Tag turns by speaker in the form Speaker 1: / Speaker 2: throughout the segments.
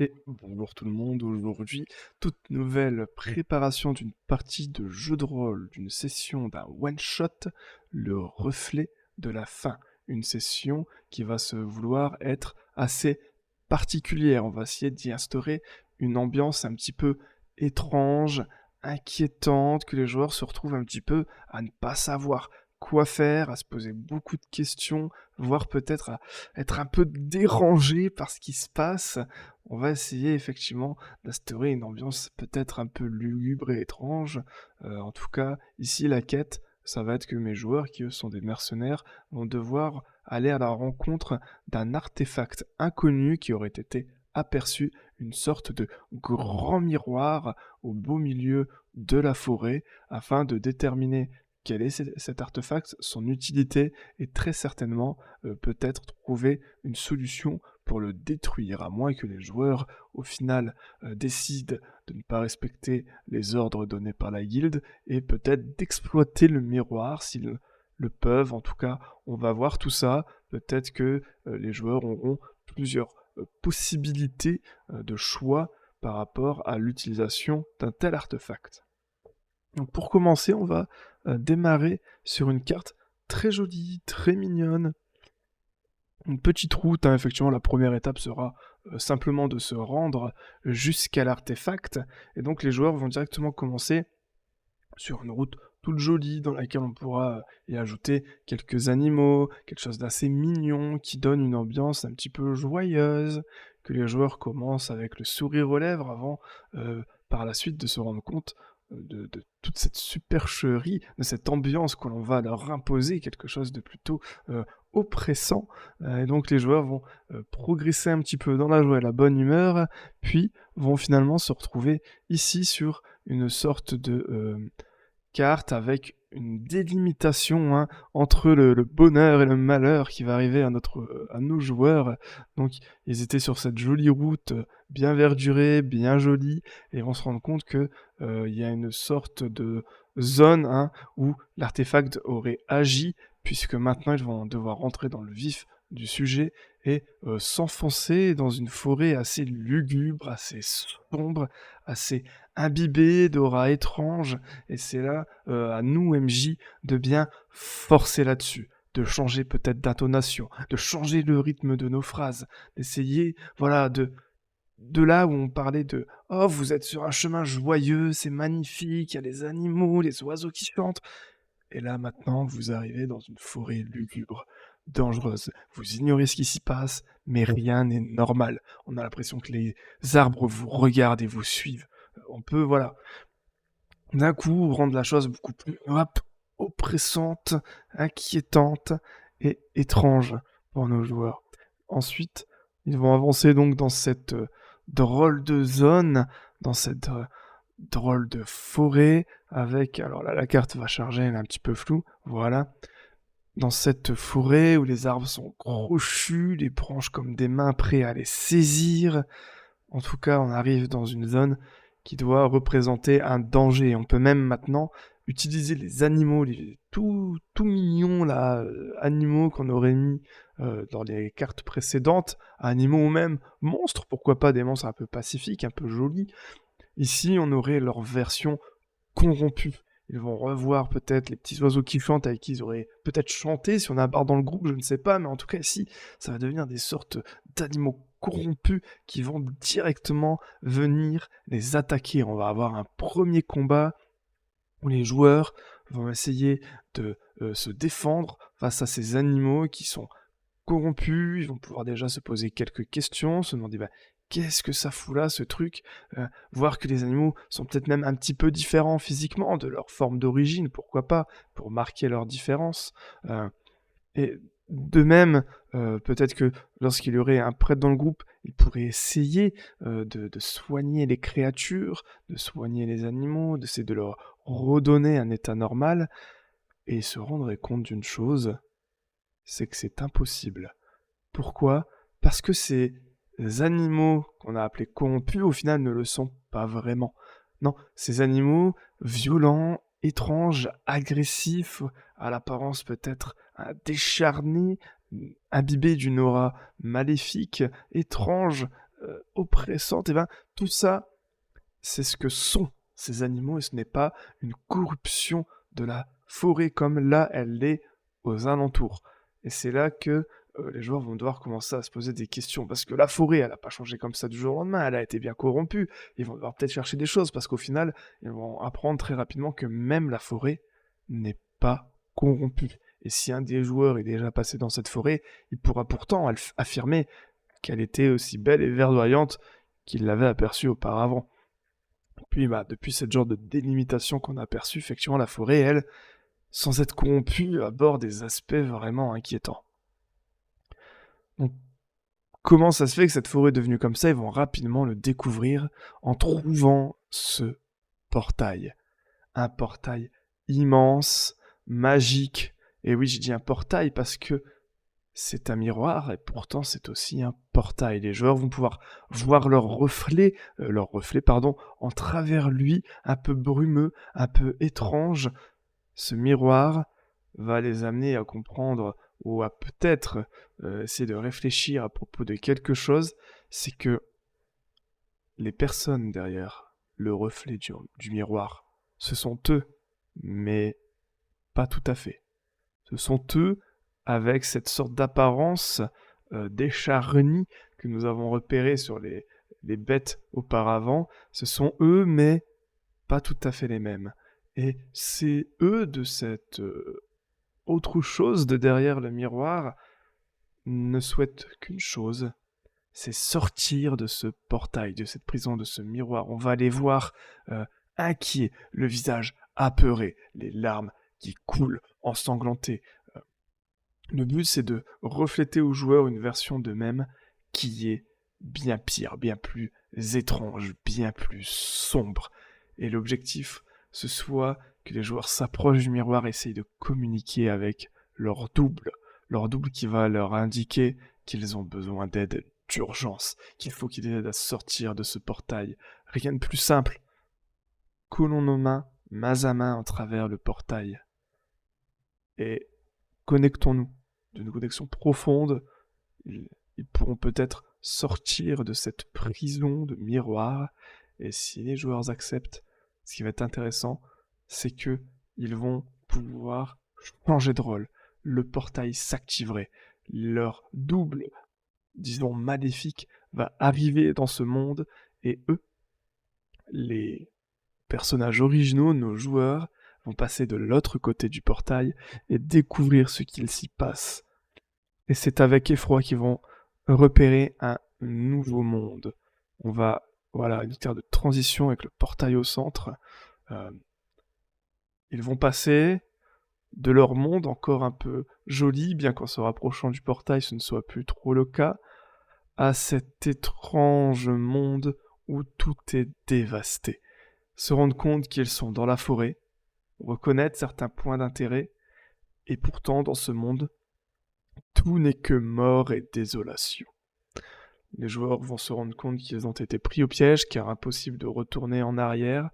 Speaker 1: Et bonjour tout le monde, aujourd'hui, toute nouvelle préparation d'une partie de jeu de rôle, d'une session, d'un one-shot, le reflet de la fin. Une session qui va se vouloir être assez particulière. On va essayer d'y instaurer une ambiance un petit peu étrange, inquiétante, que les joueurs se retrouvent un petit peu à ne pas savoir quoi faire, à se poser beaucoup de questions, voire peut-être à être un peu dérangé par ce qui se passe. On va essayer effectivement d'instaurer une ambiance peut-être un peu lugubre et étrange. En tout cas, ici, la quête, ça va être que mes joueurs, qui eux sont des mercenaires, vont devoir aller à la rencontre d'un artefact inconnu qui aurait été aperçu, une sorte de grand miroir au beau milieu de la forêt, afin de déterminer quel est cet artefact, son utilité, et très certainement peut-être trouver une solution pour le détruire, à moins que les joueurs, au final, décident de ne pas respecter les ordres donnés par la guilde, et peut-être d'exploiter le miroir s'ils le peuvent. En tout cas, on va voir tout ça. Peut-être que les joueurs auront plusieurs possibilités de choix par rapport à l'utilisation d'un tel artefact. Donc pour commencer, on va démarrer sur une carte très jolie, très mignonne, une petite route, hein. Effectivement, la première étape sera simplement de se rendre jusqu'à l'artefact, et donc les joueurs vont directement commencer sur une route toute jolie dans laquelle on pourra y ajouter quelques animaux, quelque chose d'assez mignon qui donne une ambiance un petit peu joyeuse, que les joueurs commencent avec le sourire aux lèvres avant par la suite de se rendre compte de toute cette supercherie, de cette ambiance que l'on va leur imposer, quelque chose de plutôt oppressant. Et donc les joueurs vont progresser un petit peu dans la joie et la bonne humeur, puis vont finalement se retrouver ici sur une sorte de carte avec une délimitation, hein, entre le bonheur et le malheur qui va arriver à nos joueurs. Donc ils étaient sur cette jolie route bien verdurée, bien jolie, et on se rend compte que il y a une sorte de zone, hein, où l'artefact aurait agi, puisque maintenant ils vont devoir rentrer dans le vif du sujet et s'enfoncer dans une forêt assez lugubre, assez sombre, assez imbibée d'aura étrange, et c'est là, à nous, MJ, de bien forcer là-dessus, de changer peut-être d'intonation, de changer le rythme de nos phrases, d'essayer, voilà, de là où on parlait de «Oh, vous êtes sur un chemin joyeux, c'est magnifique, il y a les animaux, les oiseaux qui chantent», et là, maintenant, vous arrivez dans une forêt lugubre, dangereuse. Vous ignorez ce qui s'y passe, mais rien n'est normal. On a l'impression que les arbres vous regardent et vous suivent. On peut, voilà, d'un coup rendre la chose beaucoup plus oppressante, inquiétante et étrange pour nos joueurs. Ensuite, ils vont avancer donc dans cette drôle de zone, dans cette drôle de forêt, avec, alors là la carte va charger, elle est un petit peu floue, voilà, dans cette forêt où les arbres sont crochus, les branches comme des mains prêts à les saisir. En tout cas, on arrive dans une zone qui doit représenter un danger. On peut même maintenant utiliser les animaux, les tout mignons là, animaux qu'on aurait mis dans les cartes précédentes, animaux ou même monstres, pourquoi pas des monstres un peu pacifiques, un peu jolis. Ici, on aurait leur version corrompue. Ils vont revoir peut-être les petits oiseaux qui chantent avec qui ils auraient peut-être chanté si on a un bar dans le groupe, je ne sais pas, mais en tout cas ici, ça va devenir des sortes d'animaux corrompus qui vont directement venir les attaquer. On va avoir un premier combat où les joueurs vont essayer de se défendre face à ces animaux qui sont corrompus. Ils vont pouvoir déjà se poser quelques questions, se demander qu'est-ce que ça fout là, ce truc, voir que les animaux sont peut-être même un petit peu différents physiquement de leur forme d'origine, pourquoi pas, pour marquer leur différence. Et de même, peut-être que lorsqu'il y aurait un prêtre dans le groupe, il pourrait essayer de soigner les créatures, de soigner les animaux, d'essayer de leur redonner un état normal, et il se rendrait compte d'une chose, c'est que c'est impossible. Pourquoi? Parce que ces animaux qu'on a appelés corrompus, au final, ne le sont pas vraiment. Non, ces animaux violents, étranges, agressifs, à l'apparence peut-être décharnés, imbibés d'une aura maléfique, étrange, oppressante, et ben tout ça, c'est ce que sont ces animaux et ce n'est pas une corruption de la forêt comme là elle l'est aux alentours. Et c'est là que les joueurs vont devoir commencer à se poser des questions parce que la forêt, elle n'a pas changé comme ça du jour au lendemain, elle a été bien corrompue. Ils vont devoir peut-être chercher des choses parce qu'au final, ils vont apprendre très rapidement que même la forêt n'est pas corrompue. Et si un des joueurs est déjà passé dans cette forêt, il pourra pourtant affirmer qu'elle était aussi belle et verdoyante qu'il l'avait aperçue auparavant. Puis, bah, depuis cette genre de délimitation qu'on a aperçue, effectivement, la forêt, elle, sans être corrompue, aborde des aspects vraiment inquiétants. Donc, comment ça se fait que cette forêt est devenue comme ça? Ils vont rapidement le découvrir en trouvant ce portail. Un portail immense, magique. Et oui, je dis un portail parce que c'est un miroir et pourtant c'est aussi un portail. Les joueurs vont pouvoir voir leur reflet pardon, en travers lui, un peu brumeux, un peu étrange. Ce miroir va les amener à comprendre ou à peut-être essayer de réfléchir à propos de quelque chose. C'est que les personnes derrière le reflet du miroir, ce sont eux, mais pas tout à fait. Ce sont eux avec cette sorte d'apparence décharnie que nous avons repérée sur les bêtes auparavant. Ce sont eux, mais pas tout à fait les mêmes. Et c'est eux de cette autre chose de derrière le miroir ne souhaitent qu'une chose, c'est sortir de ce portail, de cette prison, de ce miroir. On va les voir inquiets, le visage apeuré, les larmes qui coulent, ensanglantées. Le but, c'est de refléter aux joueurs une version d'eux-mêmes qui est bien pire, bien plus étrange, bien plus sombre. Et l'objectif, ce soit que les joueurs s'approchent du miroir et essayent de communiquer avec leur double qui va leur indiquer qu'ils ont besoin d'aide d'urgence, qu'il faut qu'ils aident à sortir de ce portail. Rien de plus simple. Collons nos mains à main, en travers le portail. Et connectons-nous d'une connexion profonde. Ils pourront peut-être sortir de cette prison de miroir. Et si les joueurs acceptent, ce qui va être intéressant, c'est que ils vont pouvoir changer de rôle. Le portail s'activerait. Leur double, disons maléfique, va arriver dans ce monde et eux, les personnages originaux, nos joueurs, vont passer de l'autre côté du portail et découvrir ce qu'il s'y passe. Et c'est avec effroi qu'ils vont repérer un nouveau monde. On va, voilà, une terre de transition avec le portail au centre. Euh, ils vont passer de leur monde encore un peu joli, bien qu'en se rapprochant du portail ce ne soit plus trop le cas, à cet étrange monde où tout est dévasté. Se rendre compte qu'ils sont dans la forêt, reconnaître certains points d'intérêt, et pourtant dans ce monde, tout n'est que mort et désolation. Les joueurs vont se rendre compte qu'ils ont été pris au piège, car impossible de retourner en arrière,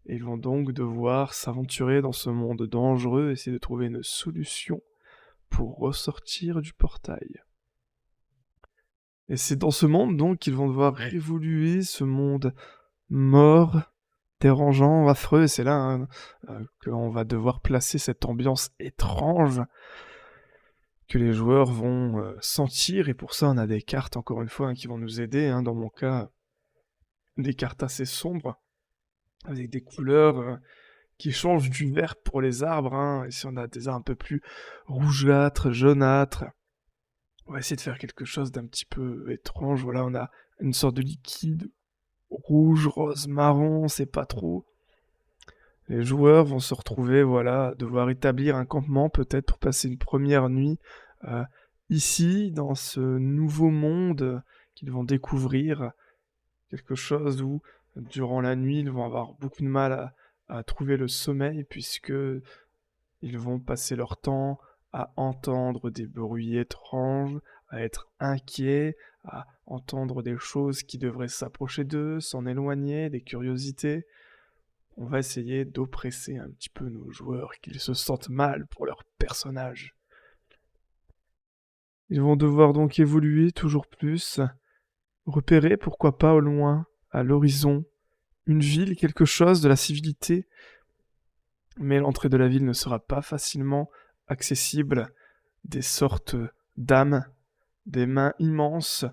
Speaker 1: et ils vont donc devoir s'aventurer dans ce monde dangereux, essayer de trouver une solution pour ressortir du portail. Et c'est dans ce monde donc qu'ils vont devoir évoluer, ce monde mort, dérangeant, affreux, et c'est là qu'on va devoir placer cette ambiance étrange que les joueurs vont sentir, et pour ça on a des cartes encore une fois qui vont nous aider, dans mon cas des cartes assez sombres, avec des couleurs qui changent du vert pour les arbres, et si on a des arbres un peu plus rougeâtres, jaunâtres, on va essayer de faire quelque chose d'un petit peu étrange. Voilà, on a une sorte de liquide rouge, rose, marron, c'est pas trop. Les joueurs vont se retrouver, voilà, devoir établir un campement peut-être pour passer une première nuit euh, ici, dans ce nouveau monde qu'ils vont découvrir. Quelque chose où, durant la nuit, ils vont avoir beaucoup de mal à trouver le sommeil, puisque ils vont passer leur temps à entendre des bruits étranges, à être inquiets, à entendre des choses qui devraient s'approcher d'eux, s'en éloigner, des curiosités. On va essayer d'oppresser un petit peu nos joueurs, qu'ils se sentent mal pour leur personnage. Ils vont devoir donc évoluer toujours plus, repérer, pourquoi pas au loin, à l'horizon, une ville, quelque chose de la civilité, mais l'entrée de la ville ne sera pas facilement accessible. Des sortes d'âmes, des mains immenses,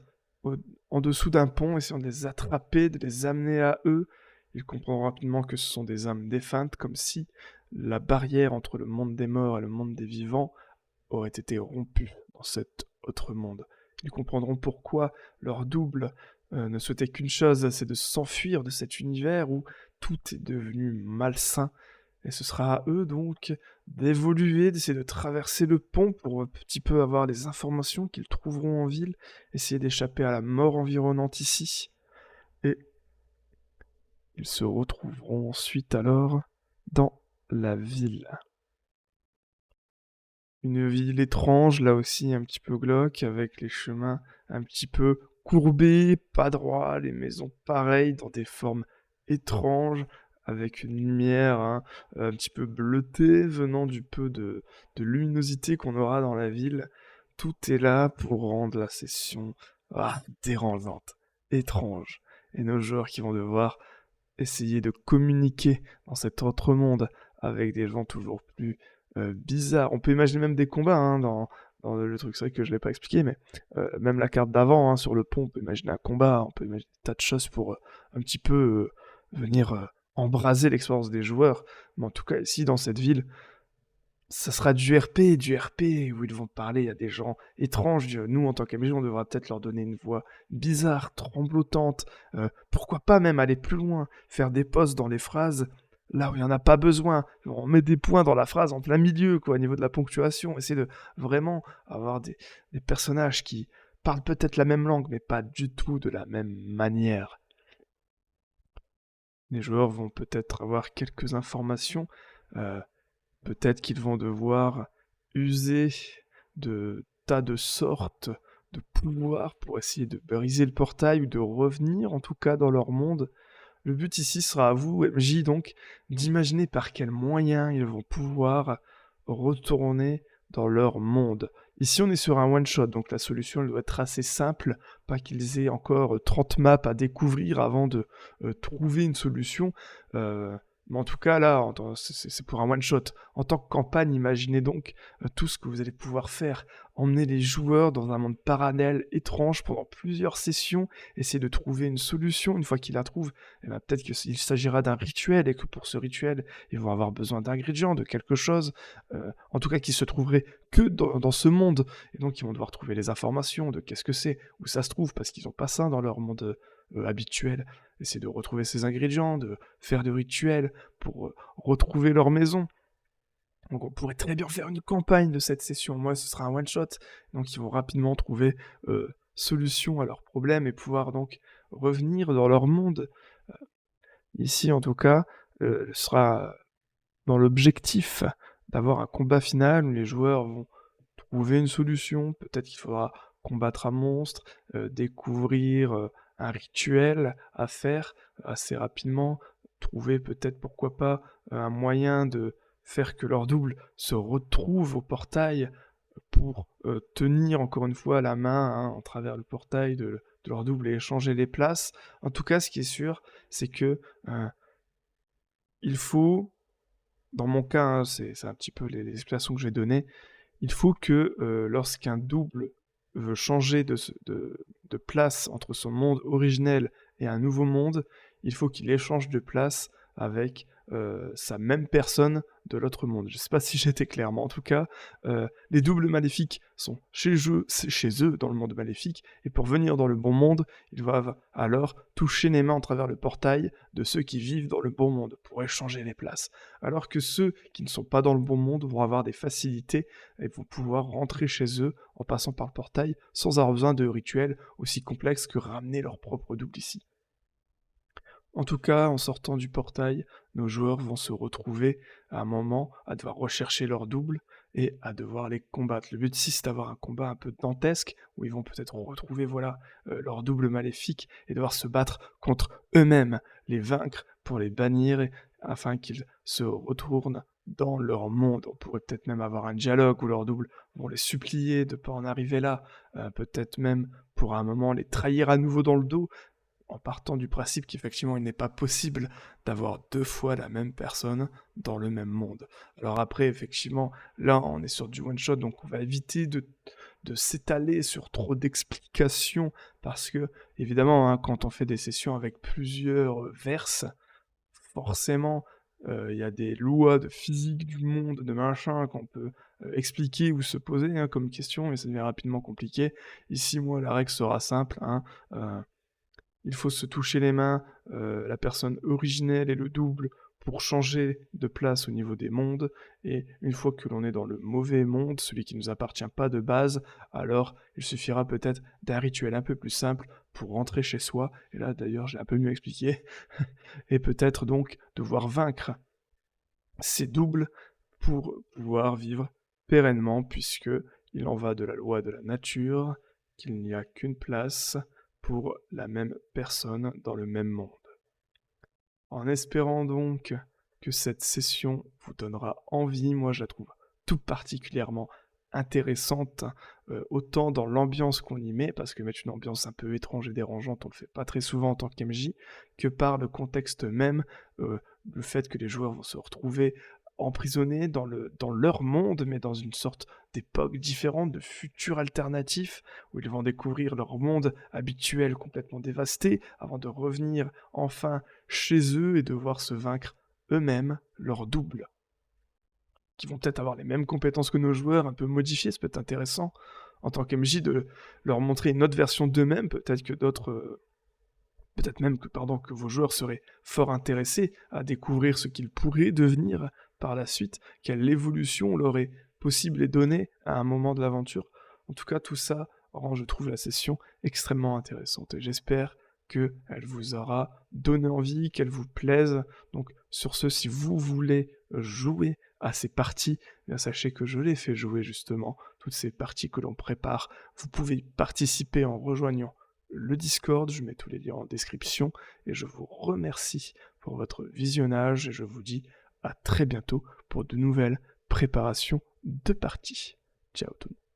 Speaker 1: en dessous d'un pont, essayant de les attraper, de les amener à eux. Ils comprendront rapidement que ce sont des âmes défuntes, comme si la barrière entre le monde des morts et le monde des vivants aurait été rompue dans cet autre monde. Ils comprendront pourquoi leur double ne souhaitait qu'une chose, c'est de s'enfuir de cet univers où tout est devenu malsain. Et ce sera à eux donc d'évoluer, d'essayer de traverser le pont pour un petit peu avoir les informations qu'ils trouveront en ville, essayer d'échapper à la mort environnante ici. Et ils se retrouveront ensuite alors dans la ville. Une ville étrange, là aussi un petit peu glauque, avec les chemins un petit peu courbés, pas droits, les maisons pareilles, dans des formes étranges, avec une lumière un petit peu bleutée venant du peu de luminosité qu'on aura dans la ville. Tout est là pour rendre la session dérangeante, étrange. Et nos joueurs qui vont devoir essayer de communiquer dans cet autre monde avec des gens toujours plus bizarres. On peut imaginer même des combats dans le truc. C'est vrai que je ne l'ai pas expliqué, mais même la carte d'avant, sur le pont, on peut imaginer un combat, on peut imaginer des tas de choses pour un petit peu venir embraser l'expérience des joueurs. Mais en tout cas, ici, dans cette ville, ça sera du RP où ils vont parler à des gens étranges. Nous, en tant qu'MJ, on devra peut-être leur donner une voix bizarre, tremblotante. Pourquoi pas même aller plus loin, faire des pauses dans les phrases là où il n'y en a pas besoin. On met des points dans la phrase en plein milieu, quoi, au niveau de la ponctuation. Essayer de vraiment avoir des personnages qui parlent peut-être la même langue, mais pas du tout de la même manière. Les joueurs vont peut-être avoir quelques informations. euh, Peut-être qu'ils vont devoir user de tas de sortes de pouvoirs pour essayer de briser le portail ou de revenir en tout cas dans leur monde. Le but ici sera à vous, MJ, donc, d'imaginer par quels moyens ils vont pouvoir retourner dans leur monde. Ici, on est sur un one-shot, donc la solution elle doit être assez simple, pas qu'ils aient encore 30 maps à découvrir avant de trouver une solution. Mais en tout cas, là, c'est pour un one-shot. En tant que campagne, imaginez donc tout ce que vous allez pouvoir faire. Emmener les joueurs dans un monde parallèle étrange pendant plusieurs sessions, essayer de trouver une solution. Une fois qu'ils la trouvent, eh ben, peut-être qu'il s'agira d'un rituel et que pour ce rituel, ils vont avoir besoin d'ingrédients, de quelque chose, en tout cas qui se trouverait que dans ce monde. Et donc ils vont devoir trouver les informations de qu'est-ce que c'est, où ça se trouve, parce qu'ils n'ont pas ça dans leur monde habituel. Essayer de retrouver ces ingrédients, de faire des rituels pour retrouver leur maison. Donc on pourrait très bien faire une campagne de cette session. Moi, ce sera un one-shot. Donc ils vont rapidement trouver solution à leurs problèmes et pouvoir donc revenir dans leur monde. Ici, en tout cas, sera dans l'objectif d'avoir un combat final où les joueurs vont trouver une solution. Peut-être qu'il faudra combattre un monstre, découvrir un rituel à faire assez rapidement, trouver peut-être pourquoi pas un moyen de faire que leur double se retrouve au portail pour tenir encore une fois la main en travers le portail de leur double et échanger les places. En tout cas, ce qui est sûr, c'est que il faut, dans mon cas, c'est un petit peu les explications que j'ai données, il faut que lorsqu'un double veut changer de place entre son monde originel et un nouveau monde, il faut qu'il échange de place avec sa même personne de l'autre monde. Je ne sais pas si j'étais clair, mais en tout cas, les doubles maléfiques sont chez eux dans le monde maléfique, et pour venir dans le bon monde, ils doivent alors toucher les mains en travers le portail de ceux qui vivent dans le bon monde pour échanger les places. Alors que ceux qui ne sont pas dans le bon monde vont avoir des facilités et vont pouvoir rentrer chez eux en passant par le portail sans avoir besoin de rituels aussi complexes que ramener leur propre double ici. En tout cas, en sortant du portail, nos joueurs vont se retrouver à un moment à devoir rechercher leur double et à devoir les combattre. Le but ici, c'est d'avoir un combat un peu dantesque où ils vont peut-être retrouver leur double maléfique et devoir se battre contre eux-mêmes, les vaincre pour les bannir afin qu'ils se retournent dans leur monde. On pourrait peut-être même avoir un dialogue où leurs doubles vont les supplier de pas en arriver là, peut-être même pour un moment les trahir à nouveau dans le dos, en partant du principe qu'effectivement il n'est pas possible d'avoir 2 fois la même personne dans le même monde. Alors après effectivement, là on est sur du one shot donc on va éviter de s'étaler sur trop d'explications parce que évidemment, hein, quand on fait des sessions avec plusieurs, verses, forcément, il y a des lois de physique du monde, de machin qu'on peut, expliquer ou se poser, hein, comme question et ça devient rapidement compliqué. Ici, moi, la règle sera simple, hein, heu il faut se toucher les mains, la personne originelle et le double pour changer de place au niveau des mondes et une fois que l'on est dans le mauvais monde, celui qui ne nous appartient pas de base, alors il suffira peut-être d'un rituel un peu plus simple pour rentrer chez soi et là d'ailleurs j'ai un peu mieux expliqué et peut-être donc devoir vaincre ces doubles pour pouvoir vivre pérennement puisque il en va de la loi de la nature, qu'il n'y a qu'une place pour la même personne dans le même monde. En espérant donc que cette session vous donnera envie, moi je la trouve tout particulièrement intéressante, autant dans l'ambiance qu'on y met, parce que mettre une ambiance un peu étrange et dérangeante, on le fait pas très souvent en tant qu'MJ, que par le contexte même, le fait que les joueurs vont se retrouver emprisonnés dans leur monde, mais dans une sorte d'époque différente, de futur alternatif, où ils vont découvrir leur monde habituel complètement dévasté, avant de revenir enfin chez eux et devoir se vaincre eux-mêmes, leur double, qui vont peut-être avoir les mêmes compétences que nos joueurs, un peu modifiées, ça peut être intéressant en tant qu'MJ de leur montrer une autre version d'eux-mêmes, peut-être que d'autres, peut-être même que, pardon, que vos joueurs seraient fort intéressés à découvrir ce qu'ils pourraient devenir par la suite, quelle évolution leur est possible et donnée à un moment de l'aventure. En tout cas, tout ça rend, je trouve, la session extrêmement intéressante et j'espère qu'elle vous aura donné envie, qu'elle vous plaise. Donc sur ce, si vous voulez jouer à ces parties, eh bien sachez que je les fais jouer justement, toutes ces parties que l'on prépare. Vous pouvez y participer en rejoignant le Discord, je mets tous les liens en description, et je vous remercie pour votre visionnage, et je vous dis à très bientôt pour de nouvelles préparations de parties. Ciao tout le monde.